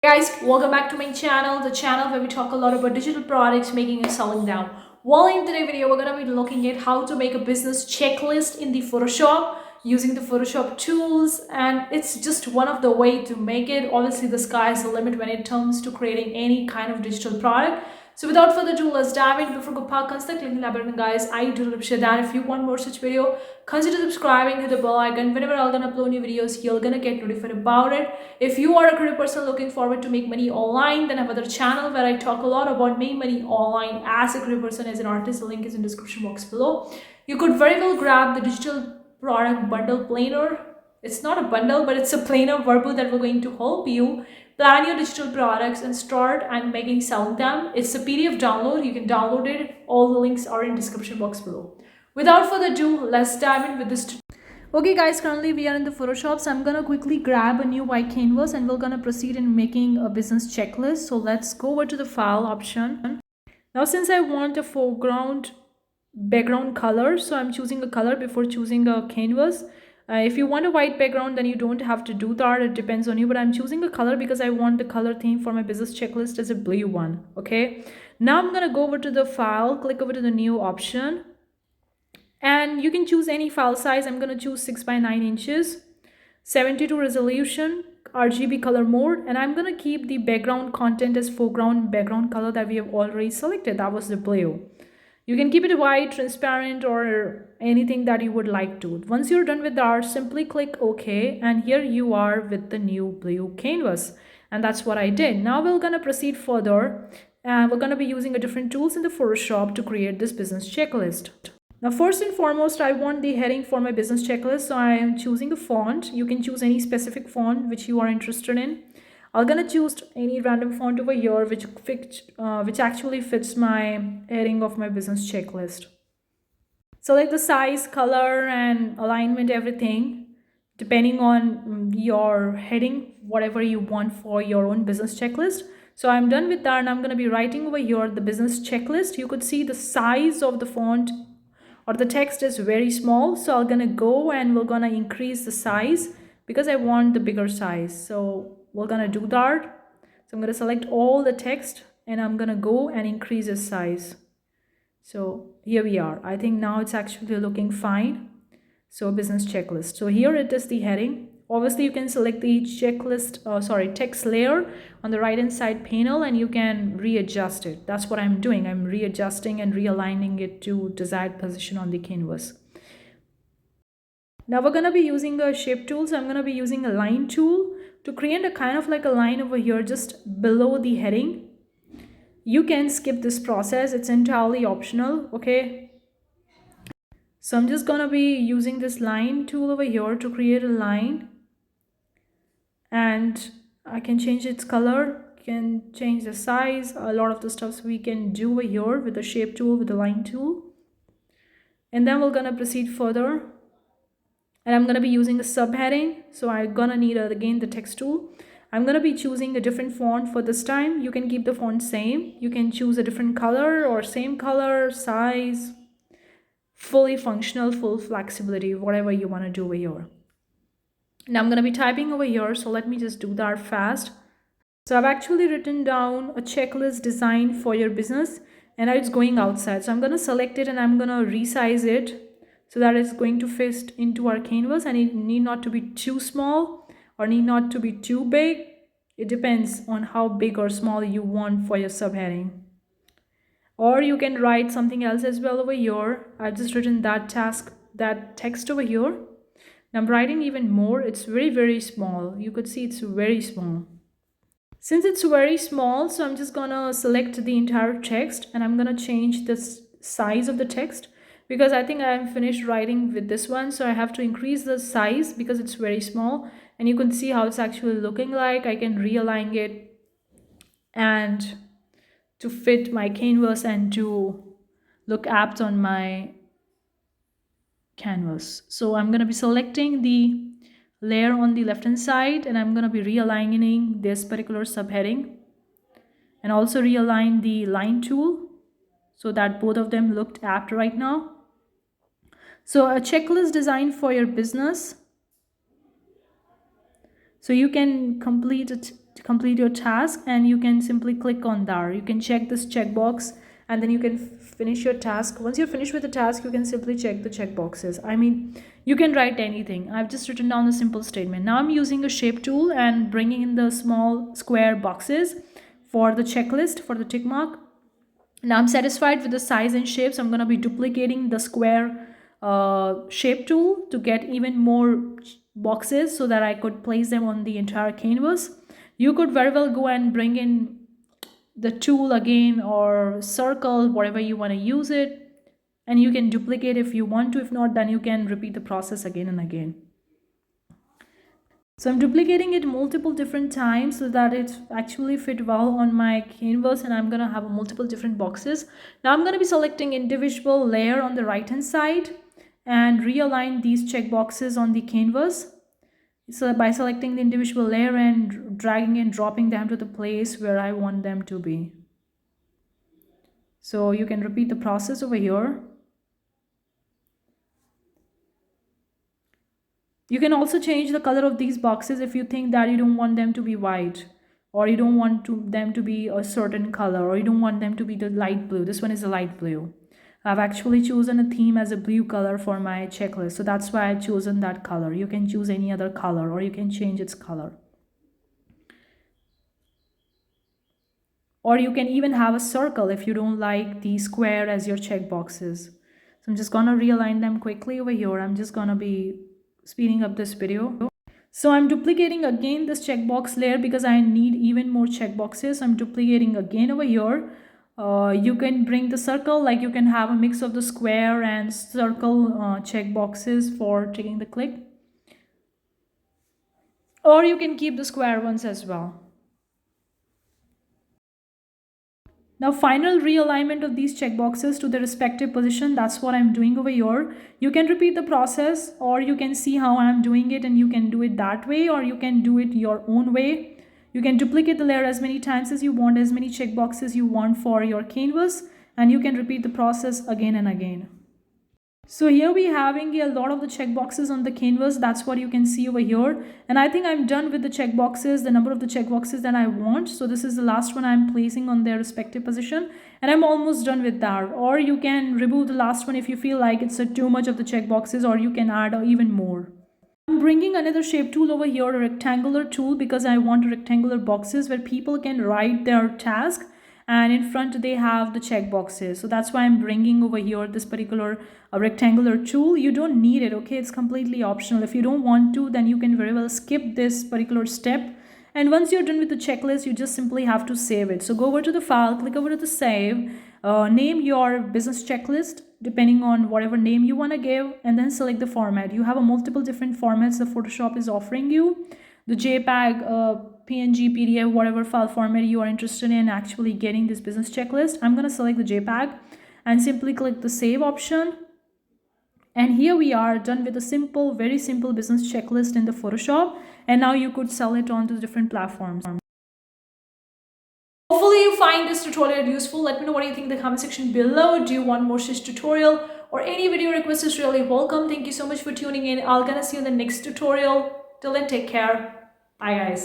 Guys, welcome back to my channel, the channel where we talk a lot about digital products, making and selling them. Well, in today's video, we're going to be looking at how to make a business checklist in the Photoshop using the Photoshop tools, and it's just one of the way to make it. Obviously, the sky is the limit when it comes to creating any kind of digital product. So without further ado, let's dive in. Before go park, consider clicking the button, guys. I do appreciate that. If you want more such video, consider subscribing, hit the bell icon. Whenever I'm gonna upload new videos, you're gonna get notified about it. If you are a career person looking forward to make money online, then I have another channel where I talk a lot about making money online as a career person, as an artist. The link is in the description box below. You could very well grab the digital product bundle planner. It's not a bundle, but it's a planner workbook that will going to help you plan your digital products and start and making selling them. It's a PDF download. You can download it. All the links are in description box below. Without further ado, let's dive in with this. Okay guys, currently we are in the Photoshop, so I'm gonna quickly grab a new white canvas and we're gonna proceed in making a business checklist. So let's go over to the file option. Now since I want a foreground background color, so I'm choosing a color before choosing a canvas. If you want a white background, then you don't have to do that. It depends on you, but I'm choosing a color because I want the color theme for my business checklist as a blue one. Okay, now I'm gonna go over to the file, click over to the new option, and you can choose any file size. I'm gonna choose 6 by 9 inches, 72 resolution, RGB color mode, and I'm gonna keep the background content as foreground background color that we have already selected. That was the blue. You can keep it white, transparent, or anything that you would like to. Once you're done with that, simply click OK, and here you are with the new blue canvas. And that's what I did. Now we're gonna proceed further, and we're gonna be using a different tools in the Photoshop to create this business checklist. Now, first and foremost, I want the heading for my business checklist, so I am choosing a font. You can choose any specific font which you are interested in. I'm gonna choose any random font over here which actually fits my heading of my business checklist. Select the size, color, and alignment, everything depending on your heading, whatever you want for your own business checklist. So I'm done with that, and I'm gonna be writing over here the business checklist. You could see the size of the font or the text is very small, so I'm gonna go and we're gonna increase the size because I want the bigger size. So we're gonna do that. So I'm gonna select all the text and I'm gonna go and increase the size. So here we are. I think now it's actually looking fine. So business checklist. So here it is the heading. Obviously you can select the text layer on the right hand side panel and you can readjust it. That's what I'm doing. I'm readjusting and realigning it to desired position on the canvas. Now we're going to be using a shape tool. So I'm going to be using a line tool to create a kind of like a line over here just below the heading. You can skip this process. It's entirely optional. Okay. So I'm just going to be using this line tool over here to create a line. And I can change its color, can change the size, a lot of the stuff we can do over here with the shape tool, with the line tool. And then we're gonna proceed further. And I'm gonna be using a subheading. So I'm gonna need again the text tool. I'm gonna be choosing a different font for this time. You can keep the font same. You can choose a different color or same color, size, fully functional, full flexibility, whatever you wanna do over here. Now I'm going to be typing over here, so let me just do that fast. So I've actually written down a checklist design for your business and now it's going outside. So I'm going to select it and I'm going to resize it so that it's going to fit into our canvas, and it need not to be too small or need not to be too big. It depends on how big or small you want for your subheading. Or you can write something else as well over here. I've just written that text over here. I'm writing even more. It's very small. You could see it's very small. Since it's very small, so I'm just gonna select the entire text and I'm gonna change the size of the text because I think I'm finished writing with this one. So I have to increase the size because it's very small, and you can see how it's actually looking like. I can realign it and to fit my canvas and to look apt on my canvas. So I'm going to be selecting the layer on the left hand side and I'm going to be realigning this particular subheading and also realign the line tool so that both of them looked apt right now. So a checklist design for your business. So you can complete it complete your task, and you can simply click on there. You can check this checkbox, and then you can finish your task. Once you're finished with the task, you can simply check the check boxes. I mean, you can write anything. I've just written down a simple statement. Now I'm using a shape tool and bringing in the small square boxes for the checklist, for the tick mark. Now I'm satisfied with the size and shape, so I'm going to be duplicating the square shape tool to get even more boxes so that I could place them on the entire canvas. You could very well go and bring in the tool again, or circle, whatever you want to use it, and you can duplicate if you want to. If not, then you can repeat the process again and again. So I'm duplicating it multiple different times so that it actually fit well on my canvas, and I'm going to have multiple different boxes. Now I'm going to be selecting individual layer on the right hand side and realign these check boxes on the canvas. So by selecting the individual layer and dragging and dropping them to the place where I want them to be. So you can repeat the process over here. You can also change the color of these boxes if you think that you don't want them to be white, or you don't want them to be a certain color, or you don't want them to be the light blue. This one is a light blue. I've actually chosen a theme as a blue color for my checklist, so that's why I've chosen that color. You can choose any other color, or you can change its color. Or you can even have a circle if you don't like the square as your check boxes. So I'm just gonna realign them quickly over here. I'm just gonna be speeding up this video. So I'm duplicating again this checkbox layer because I need even more checkboxes. I'm duplicating again over here. You can bring the circle, like you can have a mix of the square and circle checkboxes for taking the click. Or you can keep the square ones as well. Now final realignment of these checkboxes to the respective position, that's what I'm doing over here. You can repeat the process, or you can see how I'm doing it and you can do it that way, or you can do it your own way. You can duplicate the layer as many times as you want, as many checkboxes you want for your canvas, and you can repeat the process again and again. So here we having a lot of the checkboxes on the canvas. That's what you can see over here. And I think I'm done with the checkboxes, the number of the checkboxes that I want. So this is the last one I'm placing on their respective position. And I'm almost done with that. Or you can remove the last one if you feel like it's too much of the checkboxes, or you can add even more. I'm bringing another shape tool over here, a rectangular tool, because I want rectangular boxes where people can write their task, and in front they have the check boxes. So that's why I'm bringing over here this particular rectangular tool. You don't need it, okay? It's completely optional. If you don't want to, then you can very well skip this particular step. And once you're done with the checklist, you just simply have to save it. So go over to the file, click over to the save, name your business checklist depending on whatever name you want to give, and then select the format. You have a multiple different formats the Photoshop is offering you. The JPEG, PNG, PDF, whatever file format you are interested in actually getting this business checklist. I'm going to select the JPEG and simply click the save option. And here we are done with a simple, very simple business checklist in the Photoshop. And now you could sell it on to different platforms. Hopefully you find this tutorial useful. Let me know what you think in the comment section below. Do you want more such tutorial, or any video request is really welcome. Thank you so much for tuning in. I'll gonna see you in the next tutorial. Till then, take care. Bye guys.